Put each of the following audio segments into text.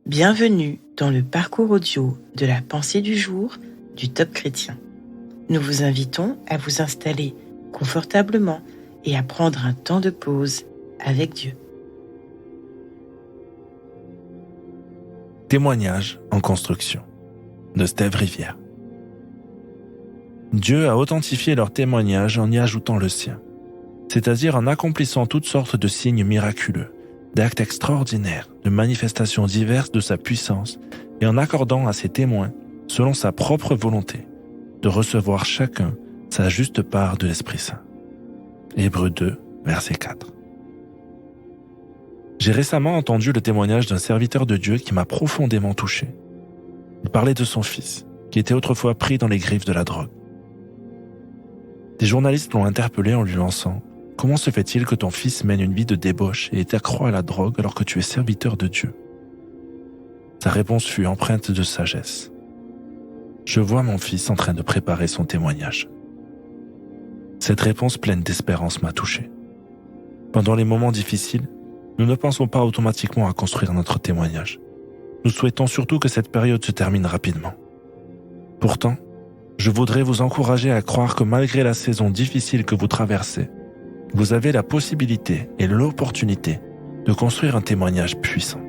Bienvenue dans le parcours audio de la pensée du jour du Top Chrétien. Nous vous invitons à vous installer confortablement et à prendre un temps de pause avec Dieu. Témoignage en construction de Steve Rivière. Dieu a authentifié leur témoignage en y ajoutant le sien, c'est-à-dire en accomplissant toutes sortes de signes miraculeux, d'actes extraordinaires, de manifestations diverses de sa puissance et en accordant à ses témoins, selon sa propre volonté, de recevoir chacun sa juste part de l'Esprit Saint. Hébreux 2, verset 4. J'ai récemment entendu le témoignage d'un serviteur de Dieu qui m'a profondément touché. Il parlait de son fils, qui était autrefois pris dans les griffes de la drogue. Des journalistes l'ont interpellé en lui lançant « Comment se fait-il que ton fils mène une vie de débauche et est accro à la drogue alors que tu es serviteur de Dieu ?» Sa réponse fut empreinte de sagesse. « Je vois mon fils en train de préparer son témoignage. » Cette réponse pleine d'espérance m'a touché. Pendant les moments difficiles, nous ne pensons pas automatiquement à construire notre témoignage. Nous souhaitons surtout que cette période se termine rapidement. Pourtant, je voudrais vous encourager à croire que malgré la saison difficile que vous traversez, vous avez la possibilité et l'opportunité de construire un témoignage puissant.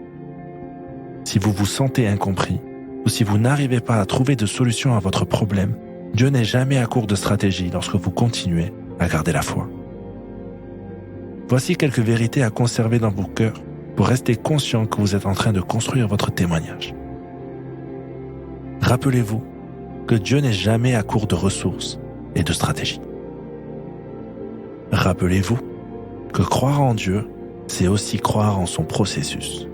Si vous vous sentez incompris ou si vous n'arrivez pas à trouver de solution à votre problème, Dieu n'est jamais à court de stratégie lorsque vous continuez à garder la foi. Voici quelques vérités à conserver dans vos cœurs pour rester conscient que vous êtes en train de construire votre témoignage. Rappelez-vous que Dieu n'est jamais à court de ressources et de stratégies. Rappelez-vous que croire en Dieu, c'est aussi croire en son processus.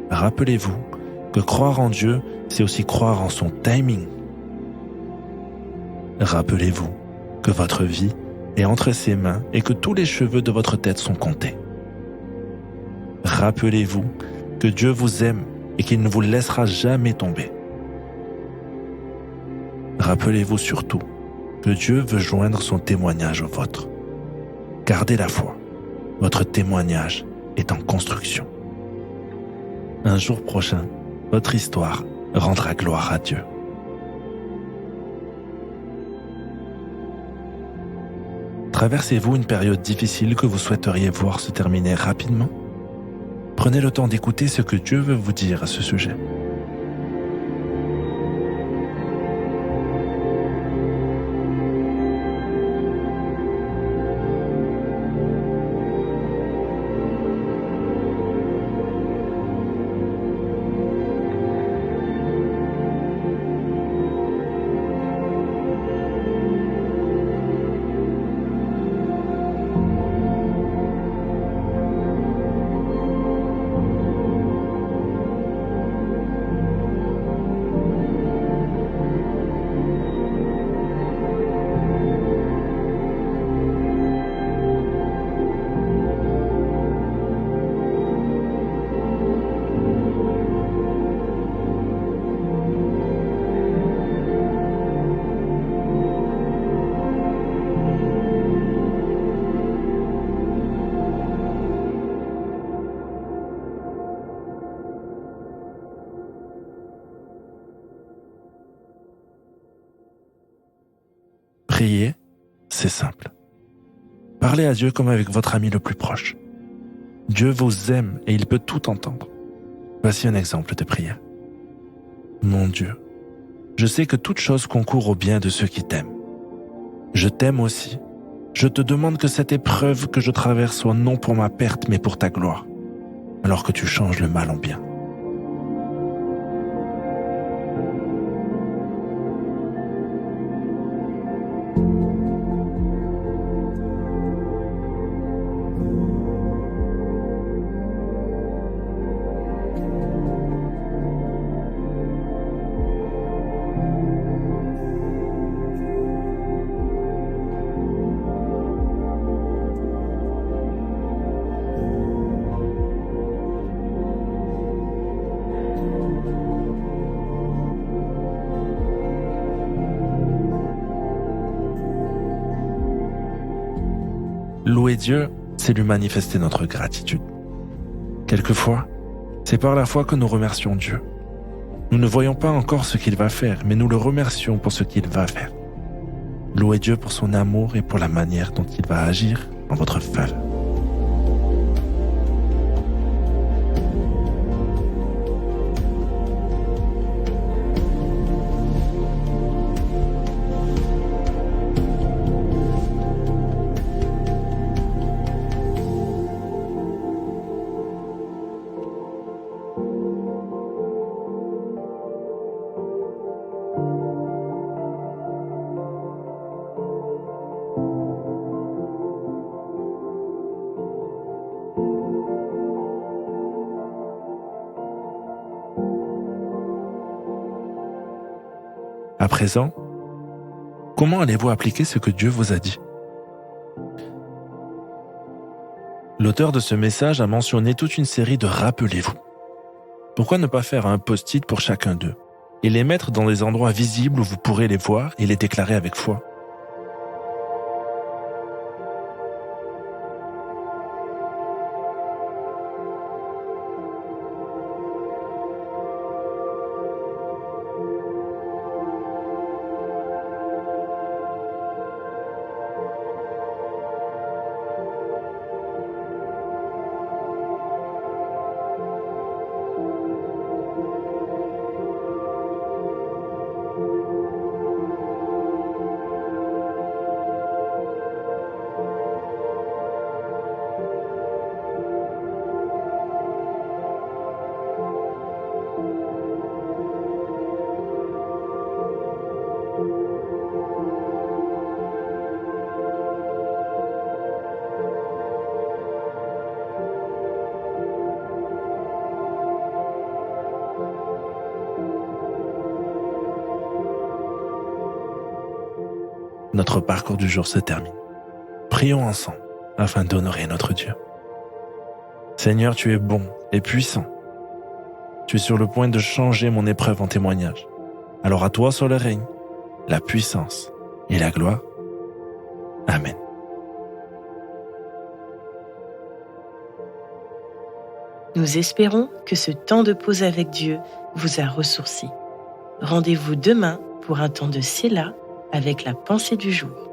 Rappelez-vous que croire en Dieu, c'est aussi croire en son timing. Rappelez-vous que votre vie est entre ses mains et que tous les cheveux de votre tête sont comptés. Rappelez-vous que Dieu vous aime et qu'il ne vous laissera jamais tomber. Rappelez-vous surtout que Dieu veut joindre son témoignage au vôtre. Gardez la foi. Votre témoignage est en construction. Un jour prochain, votre histoire rendra gloire à Dieu. Traversez-vous une période difficile que vous souhaiteriez voir se terminer rapidement? Prenez le temps d'écouter ce que Dieu veut vous dire à ce sujet. Prier, c'est simple. Parlez à Dieu comme avec votre ami le plus proche. Dieu vous aime et il peut tout entendre. Voici un exemple de prière. Mon Dieu, je sais que toute chose concourt au bien de ceux qui t'aiment. Je t'aime aussi. Je te demande que cette épreuve que je traverse soit non pour ma perte mais pour ta gloire, alors que tu changes le mal en bien. Louer Dieu, c'est lui manifester notre gratitude. Quelquefois, C'est par la foi que nous remercions Dieu. Nous ne voyons pas encore ce qu'il va faire, mais nous le remercions pour ce qu'il va faire. Louez Dieu pour son amour et pour la manière dont il va agir en votre faveur. À présent, comment allez-vous appliquer ce que Dieu vous a dit? L'auteur de ce message a mentionné toute une série de rappelez-vous. Pourquoi ne pas faire un post-it pour chacun d'eux et les mettre dans des endroits visibles où vous pourrez les voir et les déclarer avec foi? Notre parcours du jour se termine. Prions ensemble afin d'honorer notre Dieu. Seigneur, tu es bon et puissant. Tu es sur le point de changer mon épreuve en témoignage. Alors à toi soit le règne, la puissance et la gloire. Amen. Nous espérons que ce temps de pause avec Dieu vous a ressourci. Rendez-vous demain pour un temps de Séla avec la pensée du jour.